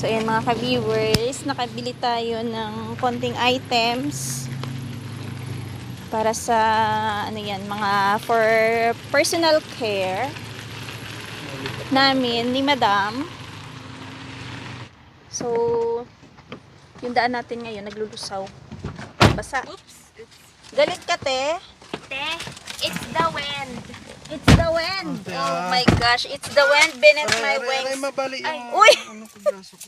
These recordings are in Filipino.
So, ayan mga ka-viewers, nakabili tayo ng konting items para sa, ano yan, mga for personal care namin ni Madam. So, yung daan natin ngayon, naglulusaw. Basa. Oops. Galit ka, te? Te, it's the wind. It's the wind. Oh my gosh, it's the wind beneath my wings. Aray, mabali yung... Ay, uy! Ano ko, braso ko.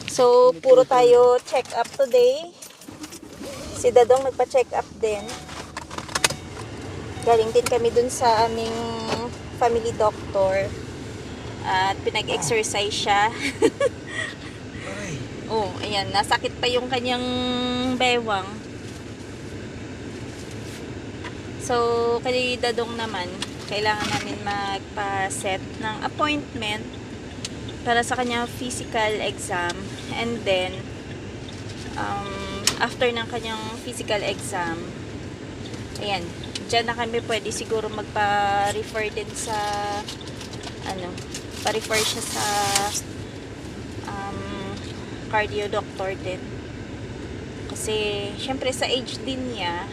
So, puro tayo check up today. Si Dadong nagpa-check up din. Galing din kami dun sa aming family doctor. At pinag-exercise siya. Aray. Oh, ayan. Nasakit pa yung kanyang bewang. So, kay Dadong naman, kailangan namin magpa-set ng appointment para sa kanyang physical exam. And then, after ng kanyang physical exam, ayan, dyan na kami pwede siguro magpa-refer din sa, ano, pa-refer siya sa cardio doctor din. Kasi, syempre sa age din niya,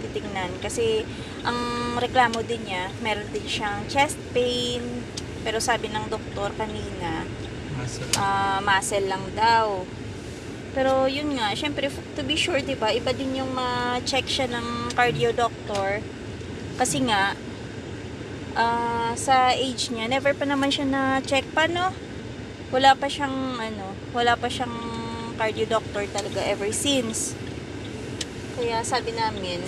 titingnan. Kasi, ang reklamo din niya, meron din siyang chest pain, pero sabi ng doktor kanina, muscle lang daw. Pero yun nga, syempre to be sure, 'di ba? Iba din yung ma-check siya ng cardio doctor. Kasi nga sa age niya, never pa naman siya na-check pa, no? Wala pa siyang cardio doctor talaga ever since. Kaya sabi namin,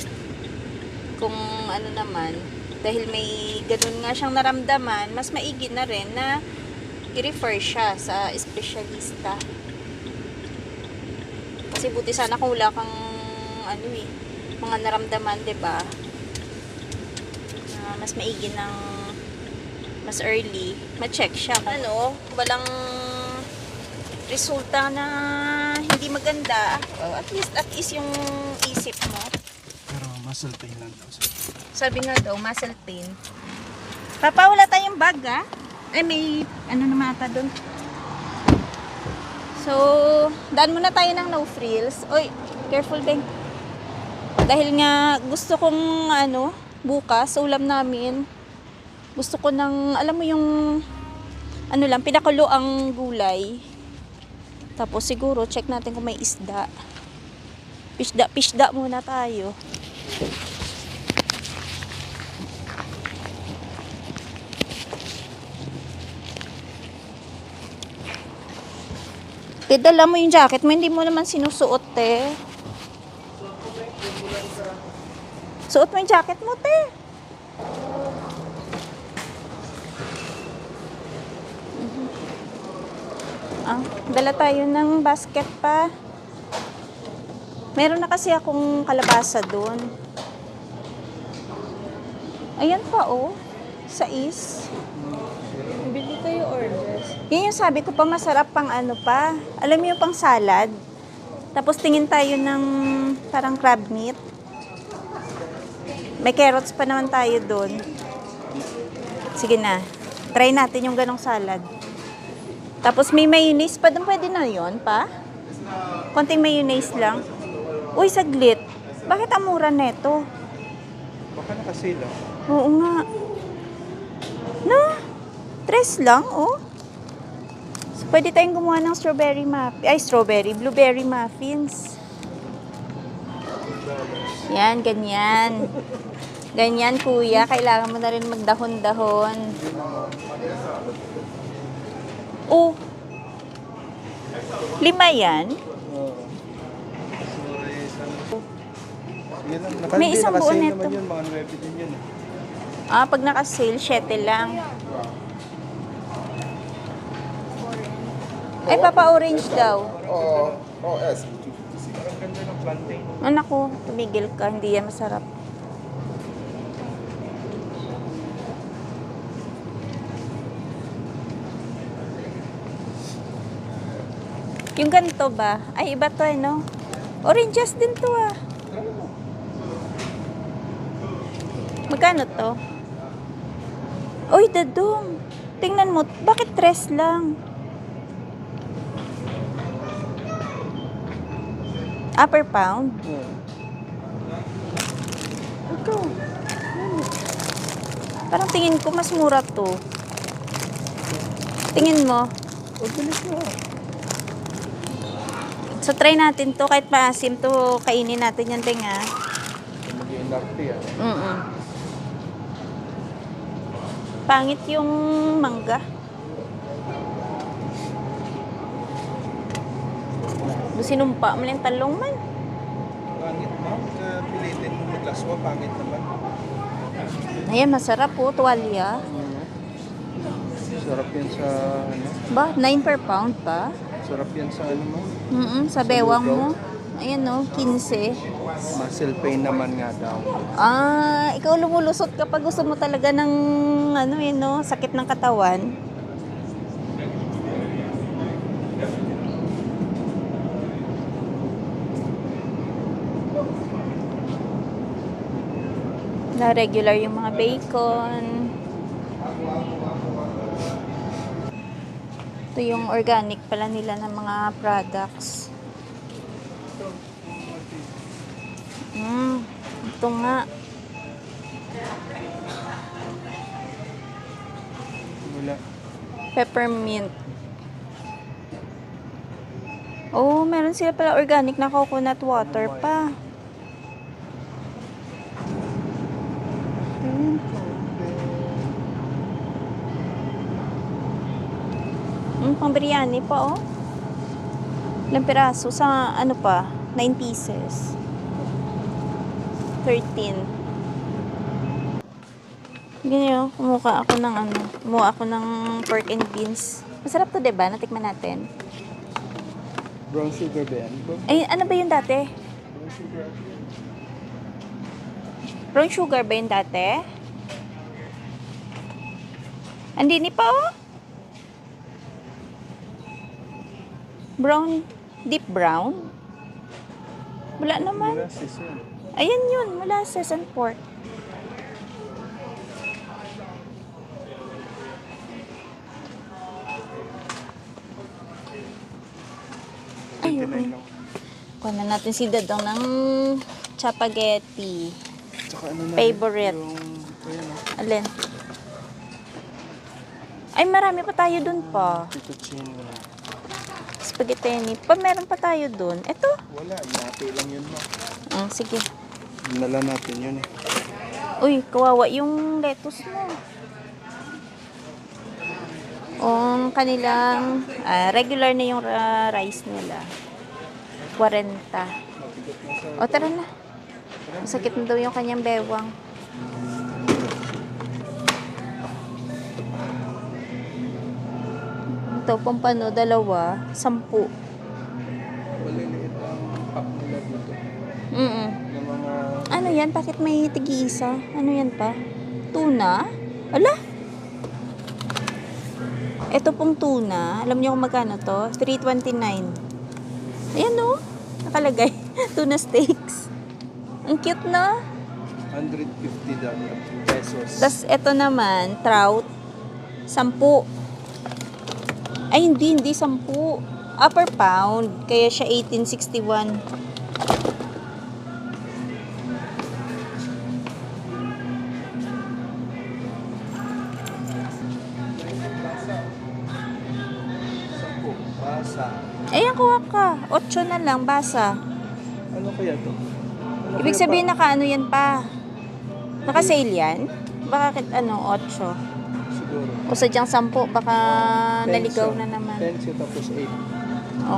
kung ano naman, dahil may ganun nga siyang naramdaman, mas maigi na rin na i-refer siya sa espesyalista. Kasi buti sana kung wala kang mga naramdaman, 'di ba? Mas maigi ng mas early ma-check siya. Walang resulta na hindi maganda. At least yung isip mo. Pero muscle pain lang daw. Sabi nga daw, muscle pain. Papa, wala tayong bag, ah? Ay, may naman ata doon. So, daan muna tayo ng no frills. Oy, careful, Beng. Dahil nga, gusto kong, bukas, sa ulam namin, gusto ko ng, alam mo yung, pinakulo ang gulay. Tapos, siguro, check natin kung may isda. Pisda muna tayo. Dala mo yung jacket mo, hindi mo naman sinusuot, te. Suot mo yung jacket mo, te. Dala tayo ng basket pa. Meron na kasi akong kalabasa doon. Ayan pa, oh. Sais. Bili kayo orders. Yun yung sabi ko pa, masarap pang pa. Alam mo yung pang salad. Tapos tingin tayo ng parang crab meat. May carrots pa naman tayo doon. Sige na. Try natin yung ganong salad. Tapos may mayonnaise pa doon. Pwede na yun pa? Konting mayonnaise lang. Uy, saglit. Bakit ang mura neto? Baka nakasila. Oo nga. No? 3 lang, oh. So, pwede tayong gumawa ng blueberry muffins. Yan, ganyan. Ganyan, kuya. Kailangan mo na rin magdahon-dahon. Oh. 5 yan? May isang buo neto. Yun, mga 9 din yun. Pag naka-sale, 7 lang. Ay, Papa, orange daw. Oo, S. Ang ganda ng plantain. Anak ko, tumigil ka. Hindi yan masarap. Yung ganito ba? Ay, iba to, no? Oranges din to, ah. Magkano to? Uy, Dadong. tingnan mo, bakit 3 lang? Per pound? Ito. Parang tingin ko mas mura to. Tingin mo. O, bilis na. So, try natin to. Kahit maasim to, kainin natin yan, Beng, ha? Mag-inarte yan. Pangit yung mangga. Sinumpa mo lang yung talong man. Pangit mo. Pilitin mo maglaswa. Pangit naman. Ayan, masarap po. Tuwalya. Sarap yan sa ano. Ba, 9 per pound pa? Sarap yan sa ano mo. Sa bewang mo. Ayan, no, 15. Muscle pain naman nga daw. Ikaw lumulusot kapag gusto mo talaga ng, ano yun, no, sakit ng katawan. Na regular yung mga bacon. Ito yung organic pala nila ng mga products. Ito nga. Wala. Peppermint. Oh, meron sila pala organic na coconut water pa. Pang biryani pa, oh. Ilang piraso sa, ano pa, 9 pieces. 13. Ganyan, kumuha ako ng pork and beans. Masarap to, diba? Natikman natin. Brown sugar ba yan? Ay, ano ba yun dati? Brown sugar. Brown sugar ba yun dati? Andini pa, oh. Brown, deep brown? Wala naman. Molasses yan. Ayan yun, molasses and pork. Ayun. lang. Kuha na natin si Dadong ng chapaghetti. Tsaka ano na Favorite. Ayan o. Alin? Ay, marami pa tayo dun pa. Fettuccine. Spaghetti. Pa, meron pa tayo dun. Ito. Wala, inati lang yun mo. Sige. Dinala natin yun eh. Uy, kawawa yung lettuce mo. Kanilang regular na yung rice nila. 40. O, tara na. Masakit na daw yung kanyang bewang. Ito, pampano, 2, 10. Maliliit ang pack nila dito. Ng mga... Ano yan? Bakit may tig-isa? Ano yan pa? Tuna? Ala? Ito pong tuna. Alam niyo kung magkano to? $3.29. Ayan o. Nakalagay. Tuna steaks. Ang cute na. $150 pesos. Tapos ito naman, trout. 10. Ay, hindi 10. Per pound. Kaya siya 18.61. Basa. Ayan, kuha ka. 8 na lang, basa. Ano kaya to? Ano Ibig kaya sabihin, naka ano yan pa? Naka-sale yan? Bakit 8? Siguro. O sadyang 10, baka naligaw Peso. na naman. 10 siya tapos 8.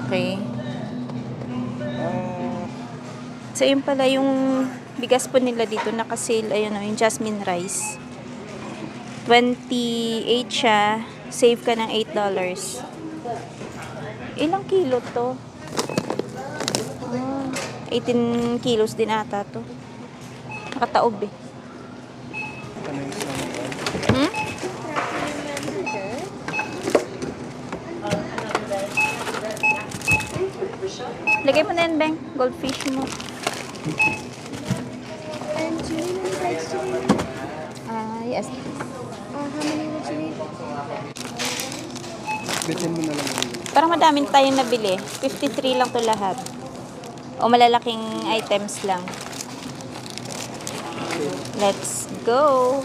Okay. Ah, So, yun pala yung bigas po nila dito, naka-sale, ayun o, yung jasmine rice. 28 siya, save ka ng $8. Ilang kilo to? 18 kilos din ata to. Nakataob eh. ito na yung isang Hmm? Lagay mo na yan, Beng. Goldfish mo. And chili, would you like chili? Yes. How many would you need? Bitin mo na lang yun. Parang madaming tayong nabili. 53 lang to lahat. O malalaking items lang. Let's go!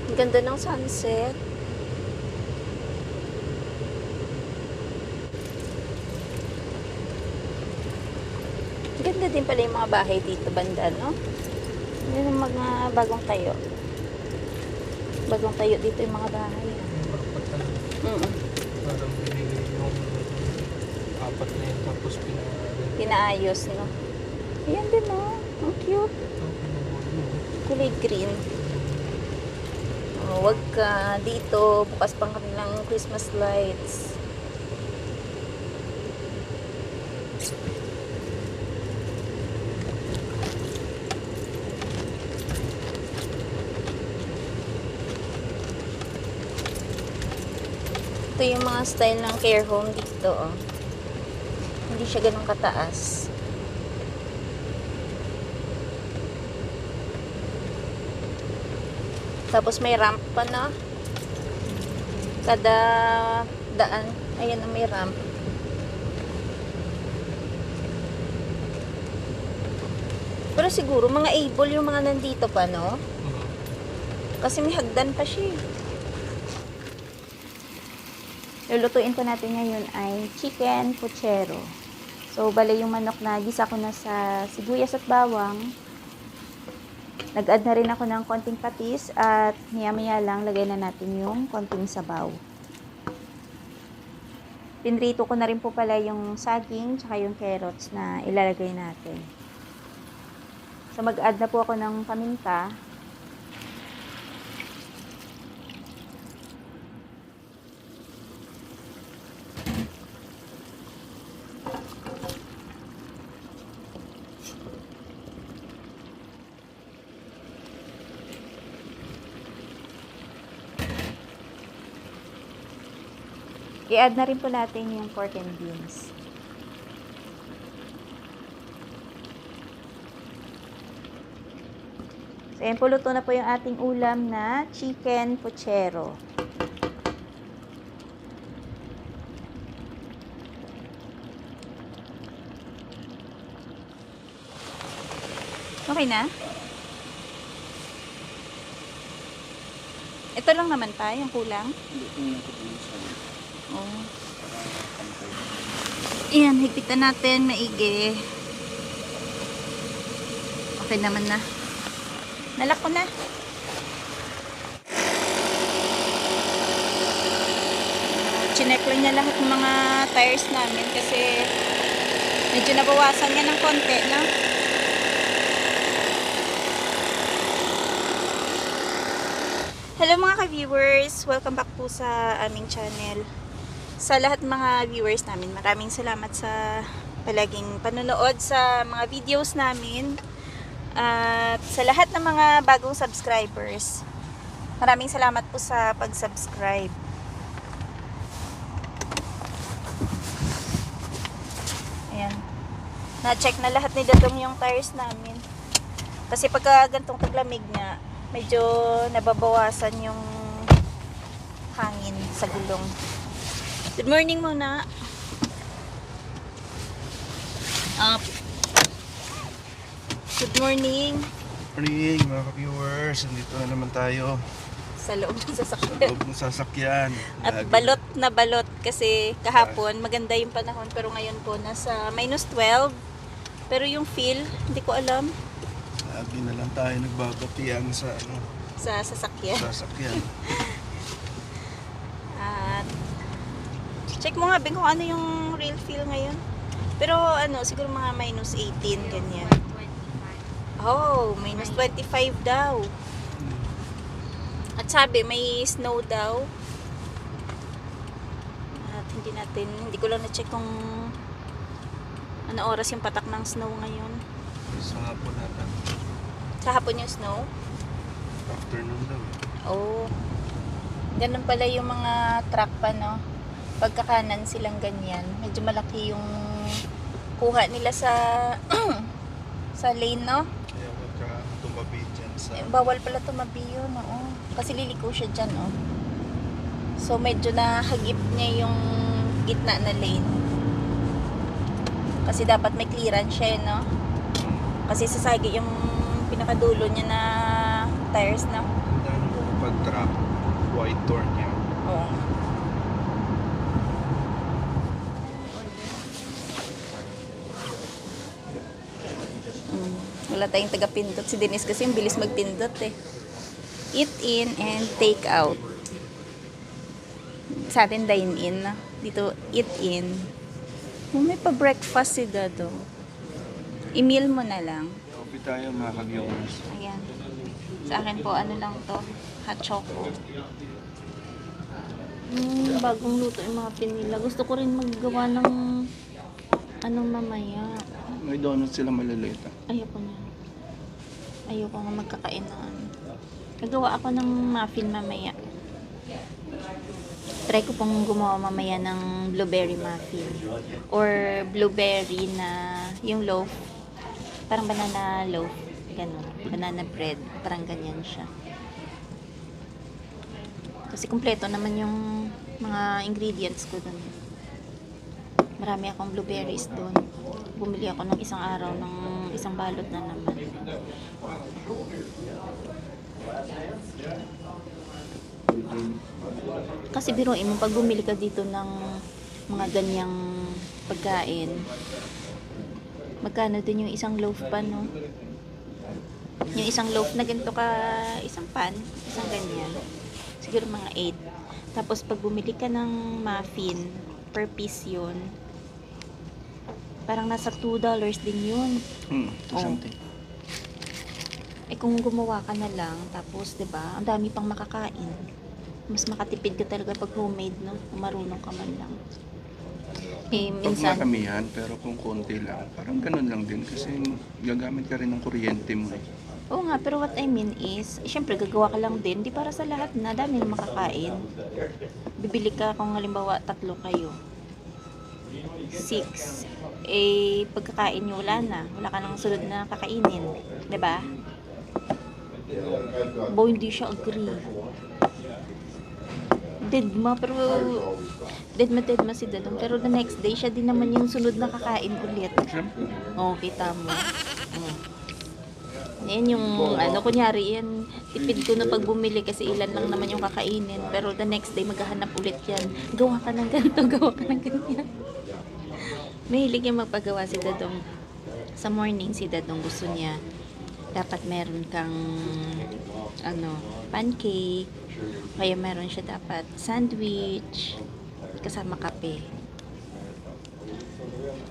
Ang ganda ng sunset. Ganda din pala yung mga bahay dito banda, no? Yan yung mga bagong tayo. Bagong tayo dito yung mga bahay. Mm. Parang binili yung apat na yun tapos Pinaayos, no? Ayan din, no? Ang cute. Kulay green. Oh, wag ka dito. Bukas pang kanilang Christmas lights. Ito yung mga style ng care home dito, oh. Hindi siya ganun kataas. Tapos may ramp pa na. Kada daan, ayan na may ramp. Pero siguro, mga able yung mga nandito pa, no? Kasi may hagdan pa siya, eh. Lulutuin po natin ngayon ay chicken puchero. So, bale yung manok na gisa ko na sa sibuyas at bawang. Nag-add na rin ako ng konting patis at maya-maya lang lagay na natin yung konting sabaw. Pinrito ko na rin po pala yung saging tsaka yung carrots na ilalagay natin. So, mag-add na po ako ng paminta. I-add na rin po natin yung pork and beans. So, ayan po, luto na po yung ating ulam na chicken puchero. Okay na? Ito lang naman pa, yung kulang. Oh. Ayan, higpitan natin, maigi. Okay naman na. Nalak ko na. Chinek lang niya lahat ng mga tires namin kasi medyo nabawasan niya ng konti, no? Hello mga ka-viewers! Welcome back po sa aming channel. Sa lahat ng mga viewers namin, maraming salamat sa palaging panonood sa mga videos namin. At sa lahat ng mga bagong subscribers, maraming salamat po sa pag-subscribe. Ayan. Na-check na lahat ni Dadong yung tires namin. Kasi pagka gantong taglamig nga, medyo nababawasan yung hangin sa gulong. Good morning muna. Good morning. Morning mga ka-viewers, nandito na naman tayo Sa loob ng sa sasakyan. loob ng sasakyan. At Lagi- balot na balot kasi kahapon maganda yung panahon pero ngayon po nasa -12. Pero yung feel, hindi ko alam Lagi na lang tayo nagbabatian sa sa sasakyan. sasakyan. At check mo nga Bing kung ano yung real feel ngayon. Pero ano, siguro mga -18 ganyan. Oh, -25 daw. At sabi may snow daw. At hindi ko lang na-check kung ano oras yung patak ng snow ngayon. Sa hapon nata. Sa hapon yung snow. Afternoon daw. Oh. Ganun pala yung mga truck pa, no? Pagkakanan silang ganyan. Medyo malaki yung kuha nila sa sa lane, no? Kaya huwag ka tumabi dyan sa... Bawal pala tumabi yun, oo. Kasi liliko siya dyan, oh. So, medyo nakagip niya yung gitna na lane. Kasi dapat may clearance siya, no? Kasi sasagi yung pinakadulo niya na tires, no? Dahil mo pag-trap, wide door niya. Oo. Wala tayong taga-pindot. Si Denise kasi yung bilis magpindot eh. Eat in and take out. Sa atin dine in. Dito eat in. May pa-breakfast si Dado. I-meal mo na lang. Coffee tayo mga ka-viewers. Ayan. Sa akin po, ano lang to? Hot choco. Bagong luto yung mga pinila. Gusto ko rin maggawa ng anong mamaya. May donuts sila maliliit. Ayoko na. Ayoko nga magkakain ng ano. Nagawa ako ng muffin mamaya. Try ko pong gumawa mamaya ng blueberry muffin. Or blueberry na yung loaf. Parang banana loaf. Ganun. Banana bread. Parang ganyan siya. Kasi kumpleto naman yung mga ingredients ko dun. Marami akong blueberries dun. Bumili ako ng isang araw ng isang balot na naman. Kasi biruin mo, pag bumili ka dito ng mga ganyang pagkain, magkano din yung isang loaf pa, no? Yung isang loaf na ganito ka, isang pan, isang ganyan. Siguro mga 8. Tapos pag bumili ka ng muffin, per piece yun, parang nasa $2 din yun. Something. Eh kung gumawa ka na lang, tapos 'di ba, ang dami pang makakain. Mas makatipid ka talaga pag homemade, no? Kung marunong ka man lang. Eh Pag minsan, maramihan, pero kung konti lang, parang ganun lang din kasi gagamit ka rin ng kuryente mo. oo nga, pero what I mean is, syempre gagawa ka lang din, di para sa lahat na, dami na makakain. Bibili ka kung halimbawa 3 kayo. 6. Eh, pagkakain nyo wala na. Wala ka nang sunod na kakainin. 'Di ba? Bo, hindi siya agree. Deadma si Dadong. Pero the next day, siya din naman yung sunod na kakain ulit. Siyempre. Oo, kita mo. Yan yung, ano, kunyari yan, tipid ko na pag bumili kasi ilan lang naman yung kakainin. Pero the next day, maghahanap ulit yan. Gawa ka ng ganito, gawa ka ng ganyan. Mahilig yung magpagawa si Dadong. Sa morning, si Dadong gusto niya, dapat meron kang, ano, pancake. Kaya meron siya dapat sandwich, kasama kape.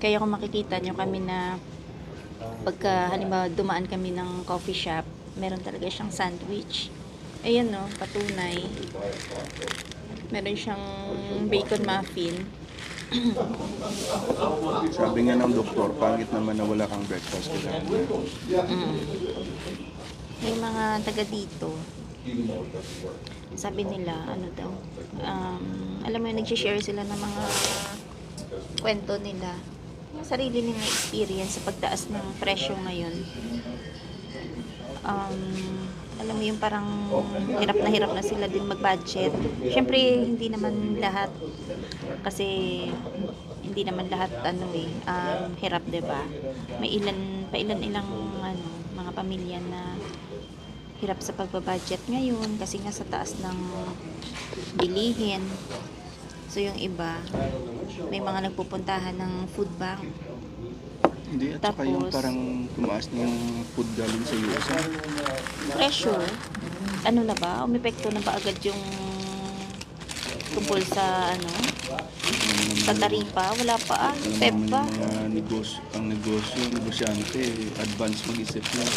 Kaya kung makikita nyo kami na pagka halimbawa dumaan kami ng coffee shop, meron talaga siyang sandwich. Ayan, no, patunay. Meron siyang bacon muffin. Sabi nga ng doktor, pangit naman na wala kang breakfast. May mga taga dito, sabi nila, ano daw, alam mo yun, nag-share sila ng mga kwento nila, yung sarili nilang experience sa pagtaas ng presyo ngayon. Alam mo yung parang hirap na sila din mag-budget. Syempre, hindi naman lahat, kasi hindi naman lahat hirap, 'di ba? May ilang ano, mga pamilya na hirap sa pagbabudget ngayon kasi nga sa taas ng bilihin. So yung iba, may mga nagpupuntahan ng food bank. Hindi, at saka yung Tapos, parang tumaas na yung food galing sa US. pressure, ano na ba? Umepekto na ba agad yung tungkol sa ano? Sa taripa? Wala pa ah. Feb pa. Mga negosyante, advance mag-isip na.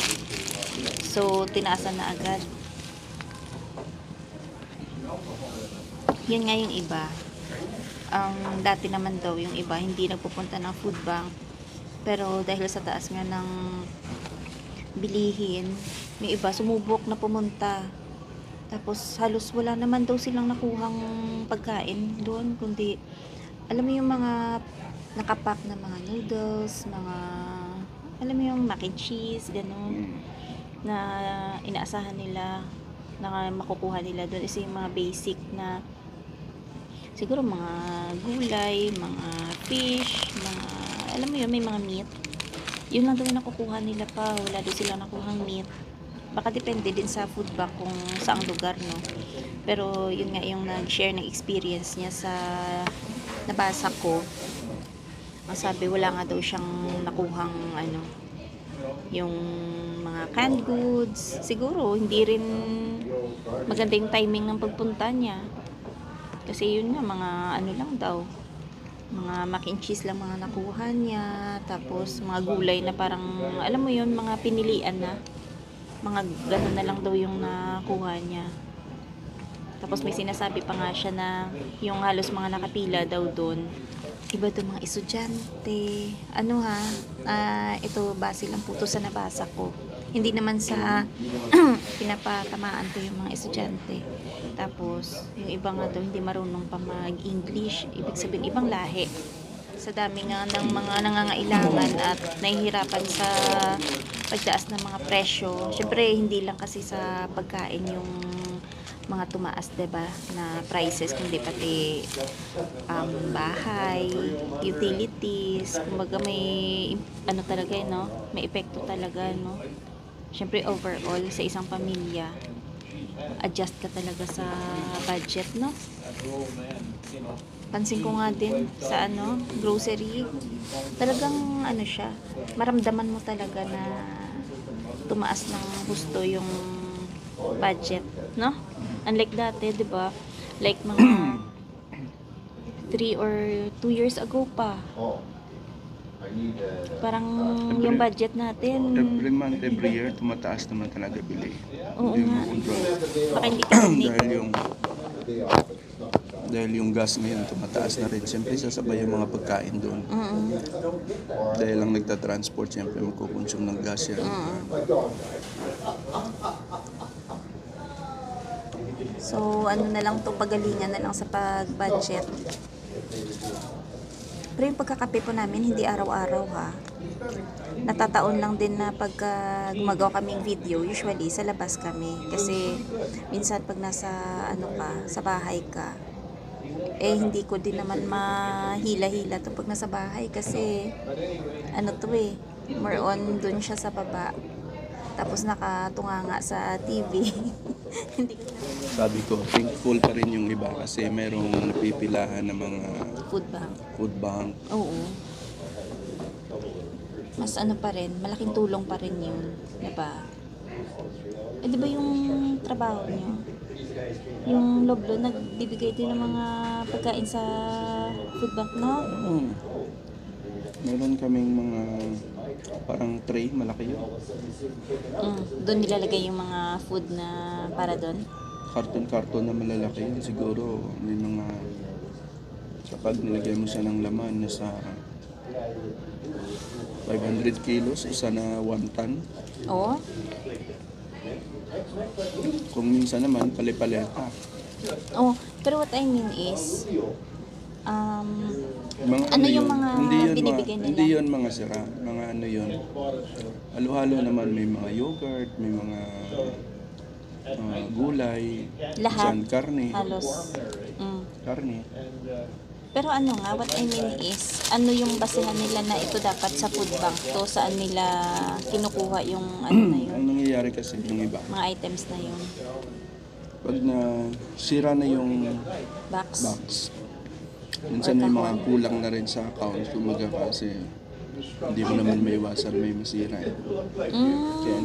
So, tinaasan na agad. Yan nga yung iba. Dati naman daw yung iba, hindi nagpupunta ng food bank. Pero dahil sa taas nga ng bilihin, may iba sumubok na pumunta. Tapos halos wala naman daw silang nakuhang pagkain doon, kundi alam mo yung mga nakapack na mga noodles, mga, alam mo yung mac and cheese, gano'n, na inaasahan nila na makukuha nila doon is yung mga basic na siguro mga gulay, mga fish, mga, alam mo yun, may mga meat. Yun lang daw yung nakukuha nila pa. Wala daw silang nakuhang meat. Baka depende din sa food bank kung saang lugar, no? Pero yun nga yung nag-share ng experience niya sa nabasa ko. Ang sabi, wala nga daw siyang nakuhang ano, yung mga canned goods. Siguro, hindi rin maganda yung timing ng pagpunta niya. Kasi yun nga, mga ano lang daw, mga mac and cheese lang mga nakuha niya, tapos mga gulay na parang, alam mo yun, mga pinilian na, mga ganun na lang daw yung nakuha niya. Tapos may sinasabi pa nga siya na yung halos mga nakapila daw doon, iba doon mga estudyante. Ano ha, ito base lang po to sa nabasa ko. Hindi naman sa pinapatamaan ko yung mga estudyante. Tapos, yung iba nga daw hindi marunong pa mag-English. Ibig sabihin, ibang lahi. Sa dami nga ng mga nangangailangan at nahihirapan sa pagtaas ng mga presyo. Siyempre, hindi lang kasi sa pagkain yung mga tumaas, diba, na prices, kundi pati bahay, utilities, kumbaga may ano talaga, no? May epekto talaga, no? Siyempre, overall, sa isang pamilya, adjust ka talaga sa budget, no? Pansin ko nga din sa ano, grocery, talagang ano siya, maramdaman mo talaga na tumaas ng husto yung budget, no? Unlike dati, 'di ba? Like mga 3 or 2 years ago pa. Parang yung budget natin, Every month, every year, tumataas naman talaga bili. oo Hindi mo nga, control. baka hindi ka narinig. Dahil yung gas ngayon tumataas na rin. Siyempre sasabay yung mga pagkain doon. Dahil lang nagta-transport, siyempre magkukonsume ng gas yan. So, ano na lang to, pagalingan na lang sa pag-budget. Pero yung pagkakape po namin, hindi araw-araw ha. Natataon lang din na pagka gumagawa kaming video, usually sa labas kami. Kasi minsan pag nasa ano ka, sa bahay ka, eh hindi ko din naman mahila-hila to pag nasa bahay. Kasi ano to eh, more on dun siya sa baba. Tapos nakatunganga sa TV. Hindi ko na Sabi ko, thankful pa rin yung iba kasi merong napipilahan ng mga food bank. food bank. Oo. Mas ano pa rin, malaking tulong pa rin yun. Diba? Eh, diba yung trabaho niyo? Yung Loblo, nagbibigay din ng mga pagkain sa food bank, no? Meron kaming mga parang tray, malaki yun. Doon nilalagay yung mga food na para doon. Karton-karton na malalaki yun. Siguro may mga kapag nilagay mo siya ng laman nasa 500 kilos, isa na 1 ton. Oo. Kung minsan naman, pali-paleta. Oh, pero what I mean is, Mga ano yung yun? mga Hindi yun binibigay nila? Hindi yun mga sira. Mga ano yun. Halo-halo naman, may mga yogurt, may mga gulay, Lahat? minsan karne. halos. Karne. Pero ano nga, what I mean is, ano yung basehan nila na ito dapat sa food bank to, saan nila kinukuha yung ano na yun, Ang nangyayari kasi yung iba, mga items na yun, pag na sira na yung box. box, minsan may mga kulang na rin sa account, kumaga kasi hindi mo naman maiwasan may masira.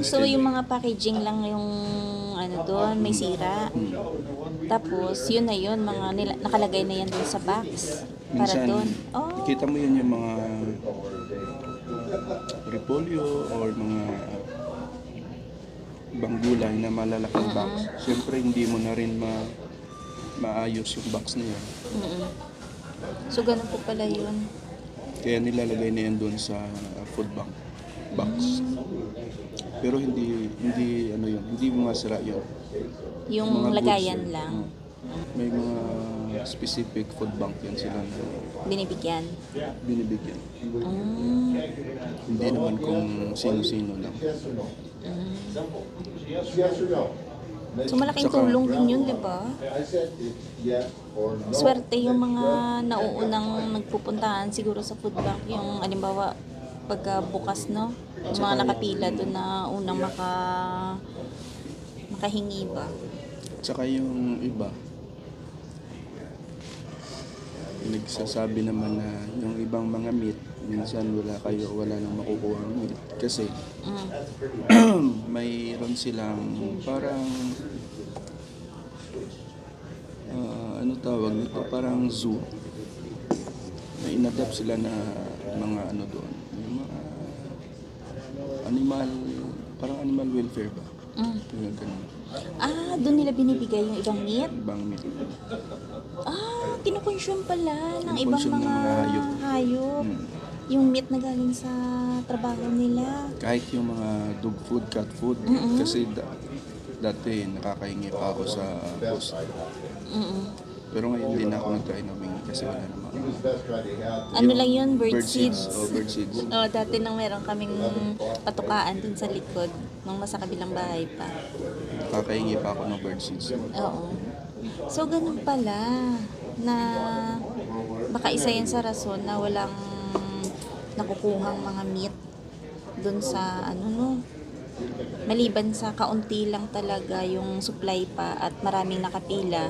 So yung mga packaging lang yung ano doon, may sira. Tapos yun na yun, mga nakalagay na yan doon sa box. Para Minsan, doon. Oh, kita mo yun yung mga repolyo or mga ibang gulay na malalaking box. Siyempre, hindi mo na rin maayos yung box na yun. so ganun po pala yun. Kaya nilalagay na yan doon sa food bank box. Pero hindi ano yun, hindi mga sira yun. Yung Mga goods lagayan yun. lang. May mga specific food bank yan sila na Binibigyan. binibigyan. Mm. Hindi naman kung sino-sino lang. So malaking Tsaka- tulong din yun, di ba? Swerte yung mga nauunang nagpupuntahan siguro sa food bank. Yung alimbawa, pagka bukas, no? Yung mga nakapila doon na unang makahingi ba? Tsaka yung iba, nagsasabi naman na yung ibang mga meat, minsan wala nang makukuha ng meat. Kasi mayroon silang parang ano tawag nito, parang zoo. May inadapt sila na mga ano doon, yung mga parang animal welfare ba? Yung ganun. Ah, doon nila binibigay yung ibang meat? Ibang meat. Ah, kinukonsume pala ng ibang Kinukonsume ng mga mga hayop. Yung meat na galing sa trabaho nila. Kahit yung mga dog food, cat food. Kasi dati nakakahingi pa ako sa host. Pero ngayon din ako nag-try na humingi kasi wala naman. Ano lang yun? Bird seeds. Oh, bird seeds. Oh, dati nang meron kaming patukaan dun sa likod nung nasa kabilang bahay pa. Nakakahingi pa ako ng bird seeds. Oo. So, ganun pala na baka isa yan sa rason na walang nakukuhang mga meat dun sa ano no. Maliban sa kaunti lang talaga yung supply pa at maraming nakapila.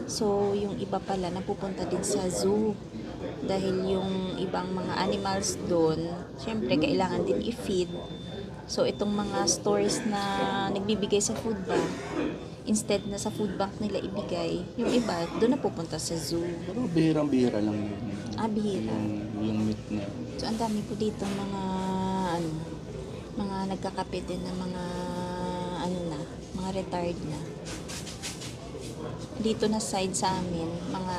So, yung iba pala napupunta din sa zoo. Dahil yung ibang mga animals doon, syempre kailangan din i-feed. So, itong mga stores na nagbibigay sa food bank, instead na sa food bank nila ibigay, yung iba doon napupunta sa zoo. Pero bihirang-bihira lang yun. Ah, bihira. Yung meat na. So, ang dami po dito mga nagkakape din na mga retired na. Dito na side sa amin, mga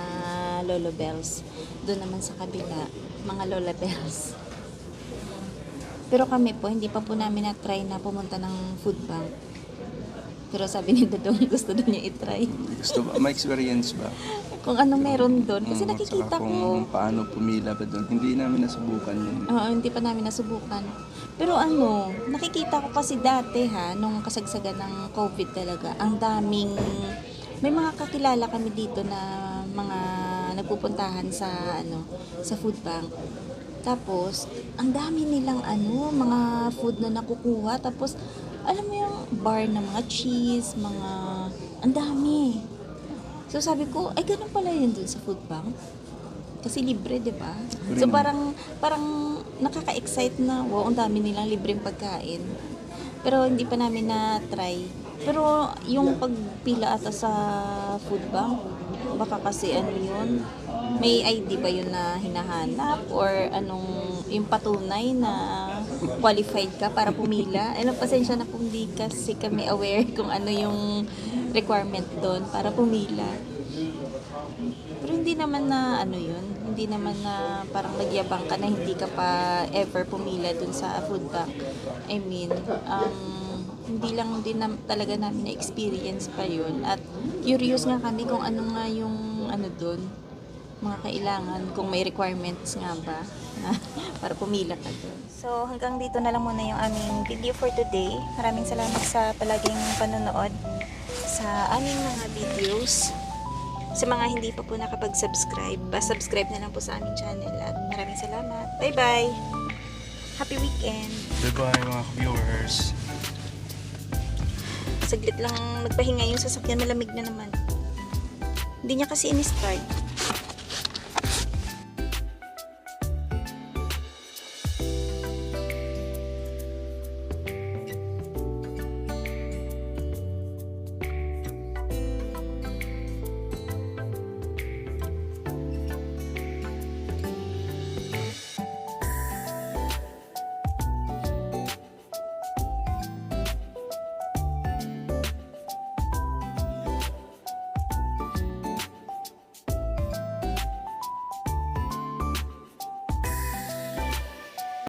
lolo bells. Doon naman sa kabila, mga lola bells. Pero kami po, hindi pa po namin na-try na pumunta ng food bank. Pero sabi ni Dodong, gusto doon niya i-try. Gusto ba? May experience ba? Kung anong meron doon. Kasi Tsaka nakikita ko. kung paano pumila ba doon. Hindi namin nasubukan yun. Oo, hindi pa namin nasubukan. Pero nakikita ko kasi dati nung kasagsagan ng COVID talaga, ang daming, may mga kakilala kami dito na mga nagpupuntahan sa food bank. Tapos, ang dami nilang mga food na nakukuha. Tapos, alam mo yung bar na mga cheese, ang dami. So sabi ko, ay ganun pala yun dun sa food bank. Kasi libre, di ba? So parang nakaka-excite na, wow, ang dami nilang libreng pagkain. Pero hindi pa namin na-try. Pero yung pagpila ata sa food bank, baka kasi yun, may ID ba yun na hinahanap? Or yung patunay na qualified ka para pumila? Pasensya na kung di kasi kami aware kung ano yung requirement doon para pumila. Pero hindi naman na yun, hindi naman na parang nagyabang ka na hindi ka pa ever pumila dun sa food bank. I mean, hindi lang din talaga namin na-experience pa yun. At curious nga kami kung ano nga yung doon, mga kailangan, kung may requirements nga ba na para pumila ka doon. So hanggang dito na lang muna yung aming video for today. Maraming salamat sa palaging panonood sa aming mga videos. Sa mga hindi pa po nakapag-subscribe, subscribe na lang po sa aming channel at maraming salamat. Bye-bye! Happy weekend! Bye-bye mga viewers. Saglit lang nagpahinga yung sasakyan, malamig na naman. Hindi niya kasi in-start.